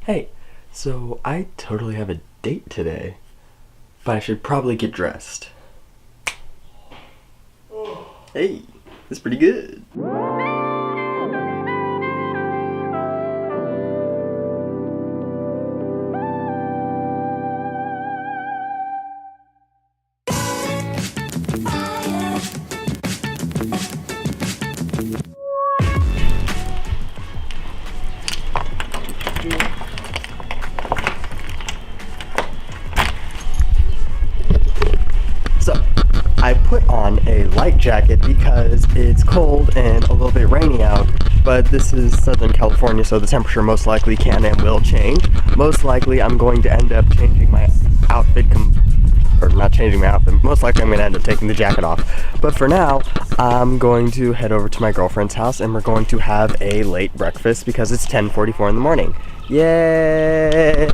Hey, so I totally have a date today, but I should probably get dressed. Hey, that's pretty good. So, I put on a light jacket because it's cold and a little bit rainy out, but this is Southern California, so the temperature most likely can and will change. Most likely I'm going to end up changing my outfit, or not changing my outfit, most likely I'm going to end up taking the jacket off. But for now, I'm going to head over to my girlfriend's house and we're going to have a late breakfast because it's 10:44 in the morning. Yay!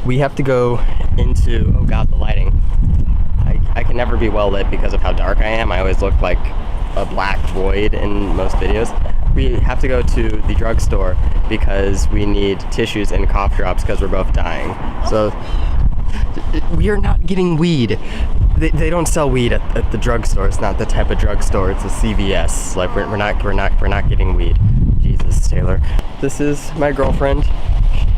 We have to go into, oh god, the lighting. I can never be well lit because of how dark I am. I always look like a black void in most videos. We have to go to the drugstore because we need tissues and cough drops because we're both dying. So, we are not getting weed. They don't sell weed at the drugstore. It's not the type of drugstore. It's a CVS. Like we're not getting weed. Jesus, Taylor. This is my girlfriend.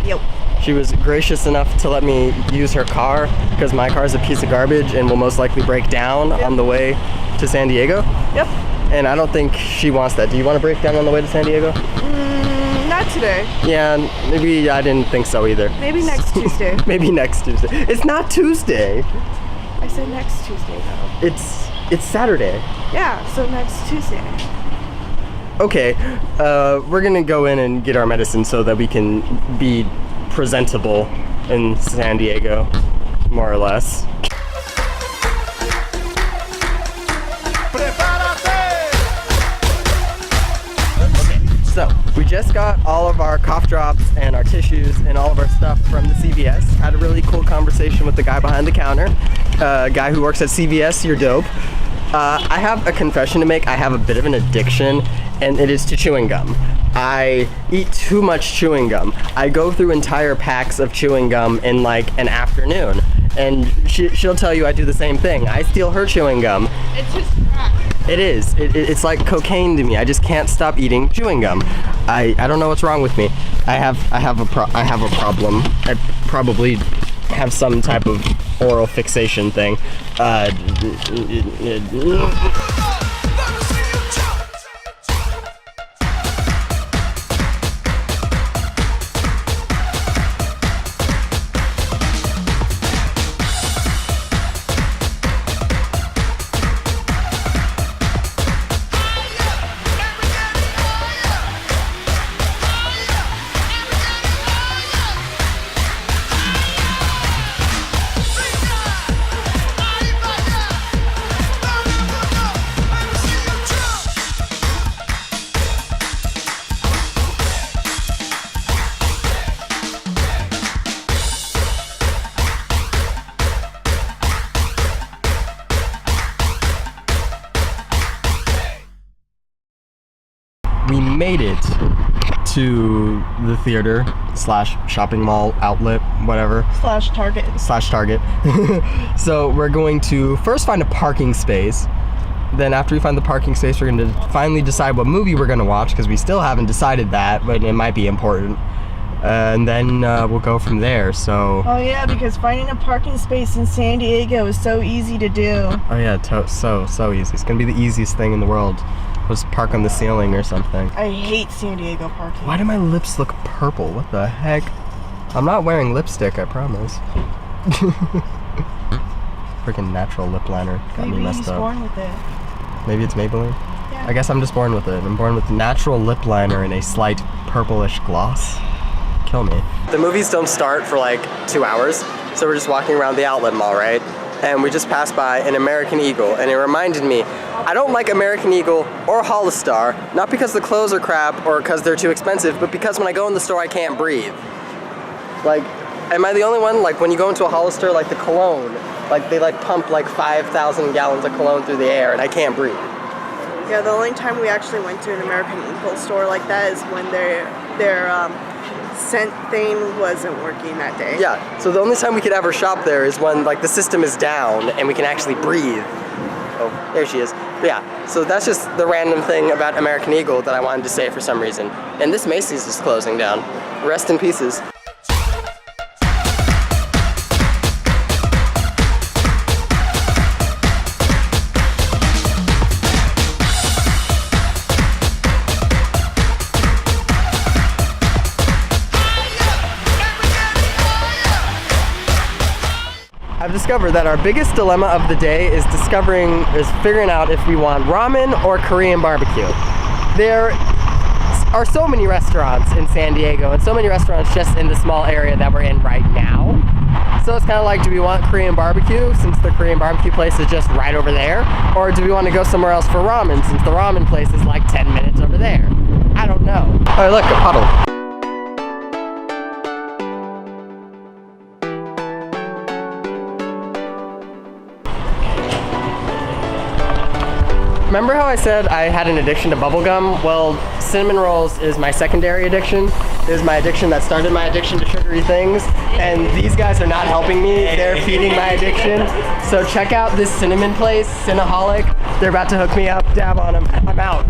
Yep. She was gracious enough to let me use her car because my car is a piece of garbage and will most likely break down on the way to San Diego. Yep. And I don't think she wants that. Do you want to break down on the way to San Diego? Not today. Yeah, maybe I didn't think so either. Maybe next Tuesday. Maybe next Tuesday. It's not Tuesday. I said next Tuesday though. It's Saturday. Yeah, so next Tuesday. Okay, we're gonna go in and get our medicine so that we can be presentable in San Diego, more or less. Okay, so we just got all of our cough drops and our tissues and all of our stuff from the CVS. Had a really cool conversation with the guy behind the counter. Guy who works at CVS, you're dope. I have a confession to make. I have a bit of an addiction, and it is to chewing gum. I eat too much chewing gum. I go through entire packs of chewing gum in like an afternoon, and she'll tell you I do the same thing. I steal her chewing gum. It's just crack. It is. It's like cocaine to me. I just can't stop eating chewing gum. I don't know what's wrong with me. I have a problem. I probably have some type of oral fixation thing. We made it to the theater slash shopping mall outlet, whatever. Slash Target. Slash Target. So we're going to first find a parking space. Then after we find the parking space, we're going to finally decide what movie we're going to watch because we still haven't decided that, but it might be important. And then we'll go from there, so... Oh yeah, because finding a parking space in San Diego is so easy to do. Oh yeah, so easy. It's going to be the easiest thing in the world. Just park on the ceiling or something. I hate San Diego parking. Why do my lips look purple? What the heck? I'm not wearing lipstick, I promise. Freaking natural lip liner. Got me messed up. Born with it. Maybe it's Maybelline? Yeah. I guess I'm just born with it. I'm born with natural lip liner and a slight purplish gloss. Kill me. The movies don't start for like 2 hours. So we're just walking around the outlet mall, right? And we just passed by an American Eagle, and it reminded me, I don't like American Eagle or Hollister, not because the clothes are crap or because they're too expensive, but because when I go in the store, I can't breathe. Like, am I the only one? Like, when you go into a Hollister, like the cologne, like they like pump like 5,000 gallons of cologne through the air, and I can't breathe. Yeah, the only time we actually went to an American Eagle store like that is when their scent thing wasn't working that day. Yeah, so the only time we could ever shop there is when like the system is down and we can actually breathe. Oh, there she is. But yeah, so that's just the random thing about American Eagle that I wanted to say for some reason. And this Macy's is closing down. Rest in pieces. I've discovered that our biggest dilemma of the day is figuring out if we want ramen or Korean barbecue. There are so many restaurants in San Diego and so many restaurants just in the small area that we're in right now. So it's kind of like, do we want Korean barbecue since the Korean barbecue place is just right over there? Or do we want to go somewhere else for ramen since the ramen place is like 10 minutes over there? I don't know. Oh, look, a puddle. Remember how I said I had an addiction to bubblegum? Well, cinnamon rolls is my secondary addiction. It is my addiction that started my addiction to sugary things. And these guys are not helping me. They're feeding my addiction. So check out this cinnamon place, Cinnaholic. They're about to hook me up. Dab on them. I'm out.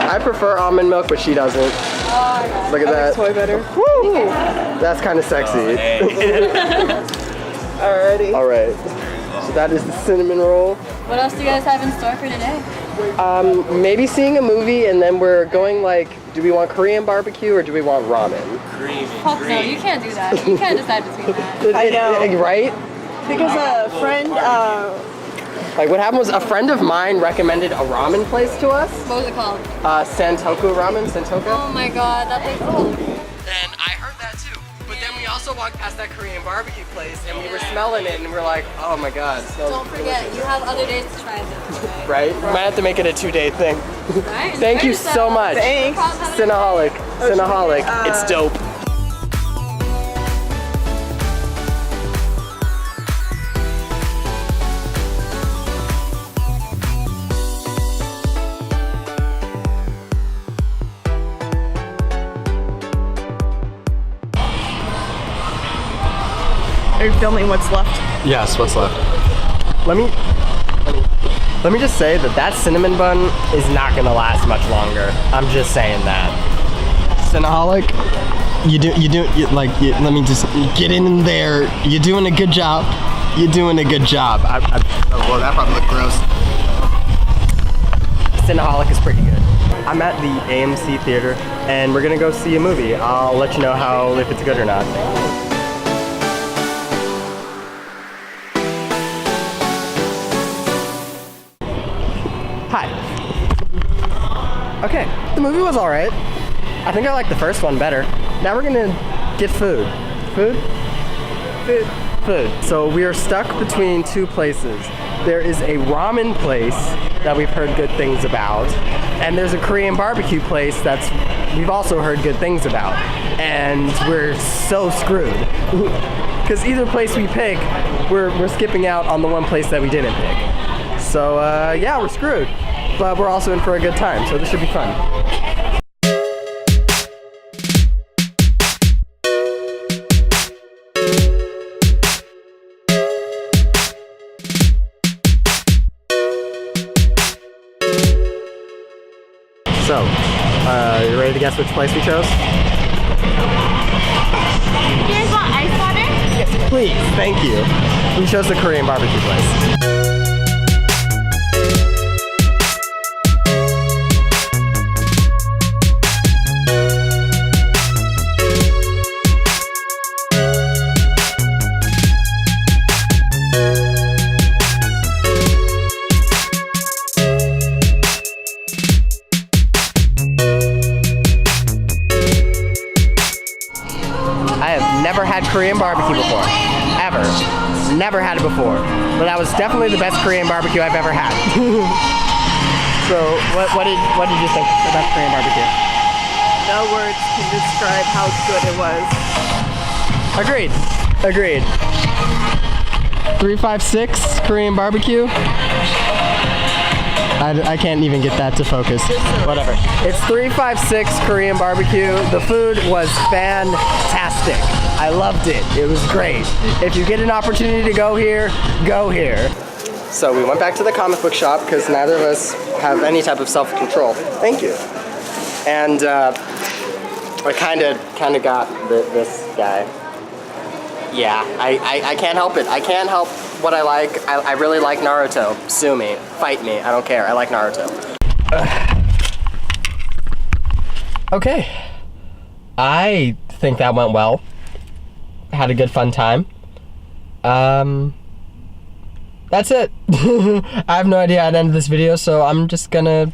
I prefer almond milk, but she doesn't. Look at that. Toy better. Woo! That's kind of sexy. Alrighty. Alright. So that is the cinnamon roll. What else do you guys have in store for today? Maybe seeing a movie, and then we're going like, do we want Korean barbecue or do we want ramen? Fuck no, you can't do that. You can't decide between that. I know. Right? Because a friend, Like what happened was a friend of mine recommended a ramen place to us. What was it called? Santoku Ramen, Santoka. Oh my god, that place is cool. And I heard that too. But then we also walked past that Korean barbecue place and we were smelling it and we're like, oh my god. It smells Don't forget, delicious. you have other days to try this, right? Right? We might have to make it a 2-day thing. Right? Thank you so much. Thanks. Cinnaholic. Cinnaholic. It's dope. are you filming what's left? Yes, what's left? Let me just say that cinnamon bun is not gonna last much longer. I'm just saying that. Cinnaholic, let me just get in there. You're doing a good job. You're doing a good job. Well, that probably looked gross. Cinnaholic is pretty good. I'm at the AMC theater and we're gonna go see a movie. I'll let you know if it's good or not. Hi. Okay, the movie was alright. I think I like the first one better. Now we're gonna get food. Food? Food. Food. So we are stuck between two places. There is a ramen place that we've heard good things about, and there's a Korean barbecue place we've also heard good things about. And we're so screwed. Because either place we pick, we're skipping out on the one place that we didn't pick. So yeah, we're screwed. But we're also in for a good time, so this should be fun. So, you ready to guess which place we chose? You guys want ice water? Yes, please. Thank you. We chose the Korean barbecue place. never had Korean barbecue before, ever. Never had it before, but that was definitely the best Korean barbecue I've ever had. So, what did you think about Korean barbecue? No words can describe how good it was. Agreed. 356 Korean barbecue. I can't even get that to focus. Whatever. It's 356 Korean barbecue. The food was fantastic. I loved it. It was great. If you get an opportunity to go here, go here. So we went back to the comic book shop because neither of us have any type of self-control. Thank you. And I kind of got this guy. Yeah, I can't help it. I can't help what I like. I really like Naruto. Sue me. Fight me. I don't care. I like Naruto. Okay. I think that went well. Had a good fun time. That's it. I have no idea how to end this video, so I'm just gonna